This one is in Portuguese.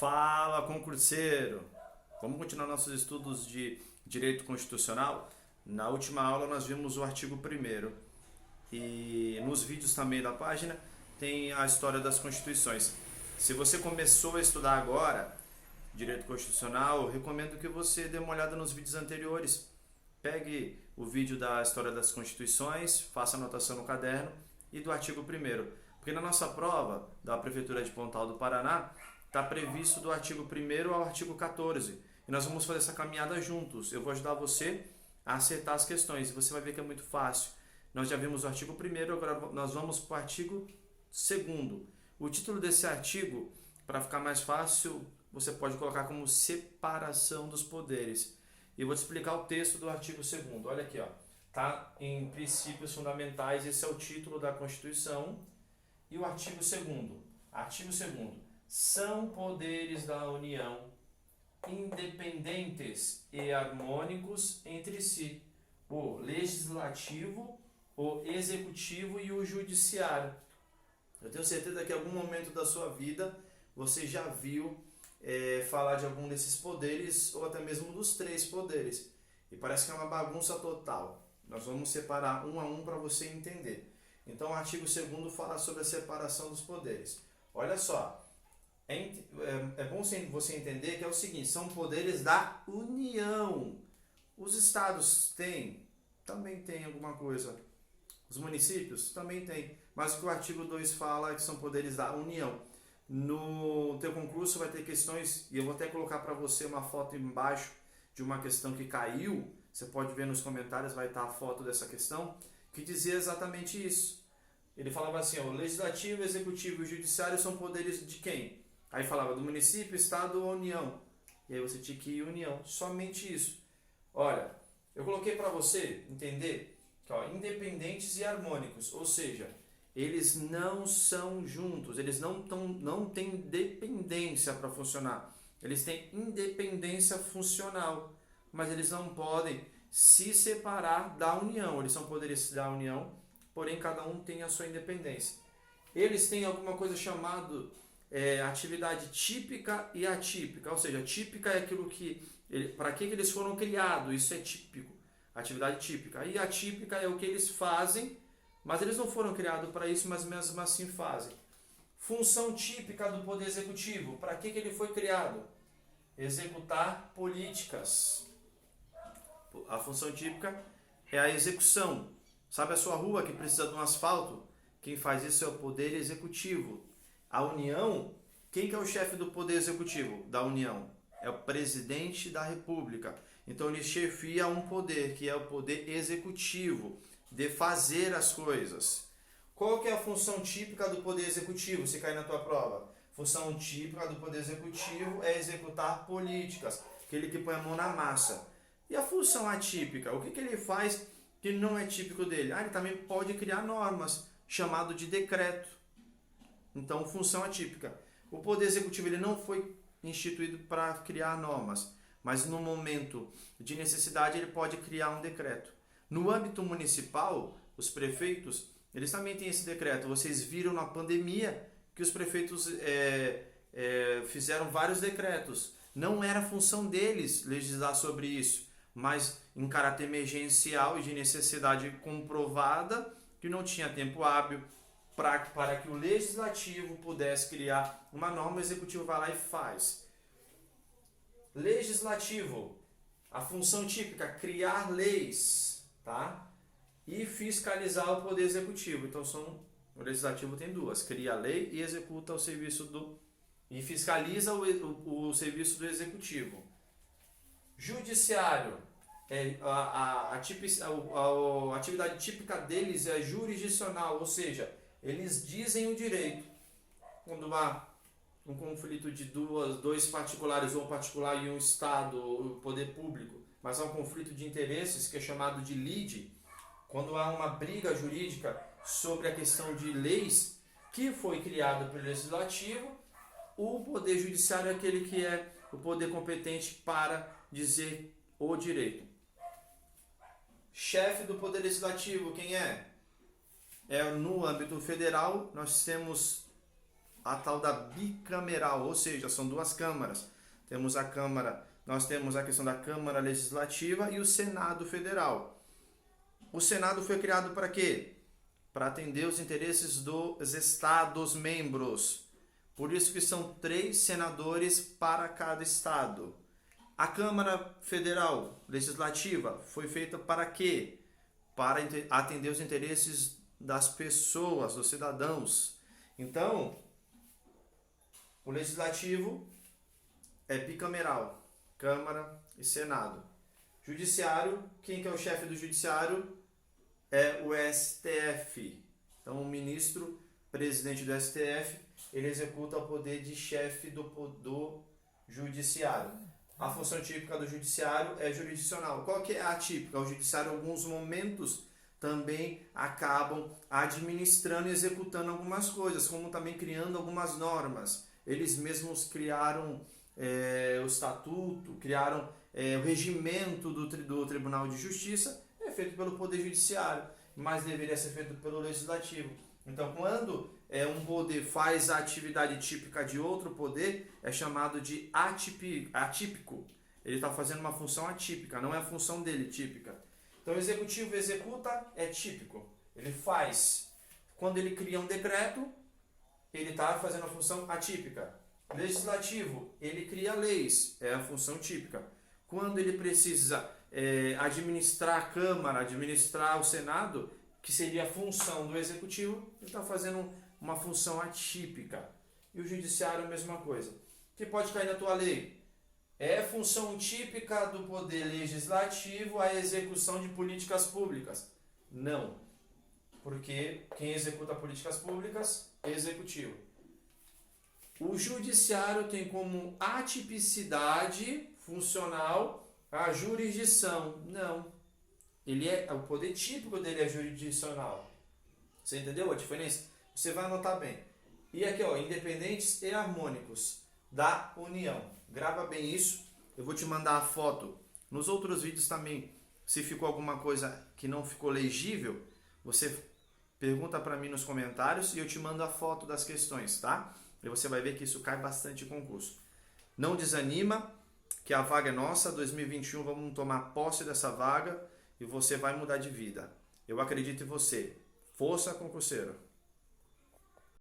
Fala, concurseiro! Vamos continuar nossos estudos de direito constitucional? Na última aula nós vimos o artigo 1º e nos vídeos também da página tem a história das constituições. Se você começou a estudar agora direito constitucional, eu recomendo que você dê uma olhada nos vídeos anteriores. Pegue o vídeo da história das constituições, faça anotação no caderno e do artigo 1º. Porque na nossa prova da Prefeitura de Pontal do Paraná está previsto do artigo 1º ao artigo 14. E nós vamos fazer essa caminhada juntos. Eu vou ajudar você a acertar as questões. Você vai ver que é muito fácil. Nós já vimos o artigo 1º, agora nós vamos para o artigo 2º. O título desse artigo, para ficar mais fácil, você pode colocar como separação dos poderes. E eu vou te explicar o texto do artigo 2º. Olha aqui, ó. Tá em princípios fundamentais, esse é o título da Constituição. E o artigo 2º. Artigo 2º. São poderes da União independentes e harmônicos entre si, o legislativo, o executivo e o judiciário. Eu tenho certeza que em algum momento da sua vida você já viu falar de algum desses poderes ou até mesmo dos 3 poderes. E parece que é uma bagunça total. Nós vamos separar um a um para você entender. Então o artigo 2º fala sobre a separação dos poderes. Olha só. É bom você entender que é o seguinte, são poderes da União. Os estados têm? Também tem alguma coisa. Os municípios? Também tem. Mas o que o artigo 2 fala é que são poderes da União. No teu concurso vai ter questões, e eu vou até colocar para você uma foto embaixo de uma questão que caiu. Você pode ver nos comentários, vai estar a foto dessa questão, que dizia exatamente isso. Ele falava assim, ó, o legislativo, o executivo e o judiciário são poderes de quem? Aí falava do município, estado ou união. E aí você tinha que ir união. Somente isso. Olha, eu coloquei para você entender que ó, independentes e harmônicos. Ou seja, eles não são juntos. Eles não têm dependência para funcionar. Eles têm independência funcional. Mas eles não podem se separar da união. Eles são poderes da união, porém cada um tem a sua independência. Eles têm alguma coisa chamada atividade típica e atípica, ou seja, típica é aquilo que, para que eles foram criados, isso é típico, atividade típica, e atípica é o que eles fazem, mas eles não foram criados para isso, mas mesmo assim fazem. Função típica do Poder Executivo, para que ele foi criado? Executar políticas. A função típica é a execução. Sabe a sua rua que precisa de um asfalto? Quem faz isso é o Poder Executivo. A União, quem que é o chefe do Poder Executivo da União? É o Presidente da República. Então ele chefia um poder, que é o Poder Executivo, de fazer as coisas. Qual que é a função típica do Poder Executivo, se cair na tua prova? Função típica do Poder Executivo é executar políticas, aquele que põe a mão na massa. E a função atípica, o que ele faz que não é típico dele? Ele também pode criar normas, chamado de decreto. Então, função atípica. O Poder Executivo ele não foi instituído para criar normas, mas no momento de necessidade ele pode criar um decreto. No âmbito municipal, os prefeitos, eles também têm esse decreto. Vocês viram na pandemia que os prefeitos fizeram vários decretos. Não era função deles legislar sobre isso, mas em caráter emergencial e de necessidade comprovada, que não tinha tempo hábil, para que o legislativo pudesse criar uma norma, o executivo vai lá e faz. Legislativo, a função típica, criar leis, tá? E fiscalizar o poder executivo. Então o legislativo tem duas, cria a lei e executa o serviço e fiscaliza o serviço do executivo. Judiciário, a atividade típica deles é jurisdicional, ou seja, eles dizem o direito. Quando há um conflito de dois particulares, ou um particular e um Estado, ou poder público, mas há um conflito de interesses, que é chamado de lide, quando há uma briga jurídica sobre a questão de leis, que foi criada pelo Legislativo, o Poder Judiciário é aquele que é o poder competente para dizer o direito. Chefe do Poder Legislativo, quem é? No âmbito federal, nós temos a tal da bicameral, ou seja, são duas câmaras. Temos a Câmara, nós temos a questão da Câmara Legislativa e o Senado Federal. O Senado foi criado para quê? Para atender os interesses dos estados membros. Por isso que são 3 senadores para cada estado. A Câmara Federal Legislativa foi feita para quê? Para atender os interesses das pessoas, dos cidadãos. Então, o Legislativo é bicameral, Câmara e Senado. Judiciário, quem que é o chefe do Judiciário? É o STF. Então, o ministro, presidente do STF, ele executa o poder de chefe do Judiciário. A função típica do Judiciário é jurisdicional. Qual que é a atípica? O Judiciário, em alguns momentos, também acabam administrando e executando algumas coisas, como também criando algumas normas. Eles mesmos criaram o estatuto, criaram o regimento do Tribunal de Justiça, é feito pelo Poder Judiciário, mas deveria ser feito pelo Legislativo. Então, quando um poder faz a atividade típica de outro poder, é chamado de atípico. Ele está fazendo uma função atípica, não é a função dele típica. Então, o Executivo executa, é típico. Ele faz. Quando ele cria um decreto, ele está fazendo a função atípica. Legislativo, ele cria leis, é a função típica. Quando ele precisa administrar a Câmara, administrar o Senado, que seria a função do Executivo, ele está fazendo uma função atípica. E o Judiciário, a mesma coisa. O que pode cair na tua lei? É função típica do Poder Legislativo a execução de políticas públicas? Não. Porque quem executa políticas públicas é Executivo. O Judiciário tem como atipicidade funcional a jurisdição. Não. O poder típico dele é jurisdicional. Você entendeu a diferença? Você vai anotar bem. E aqui, ó, independentes e harmônicos da União. Grava bem isso. Eu vou te mandar a foto. Nos outros vídeos também, se ficou alguma coisa que não ficou legível, você pergunta para mim nos comentários e eu te mando a foto das questões, tá? E você vai ver que isso cai bastante em concurso. Não desanima, que a vaga é nossa. 2021 vamos tomar posse dessa vaga e você vai mudar de vida. Eu acredito em você. Força, concurseiro!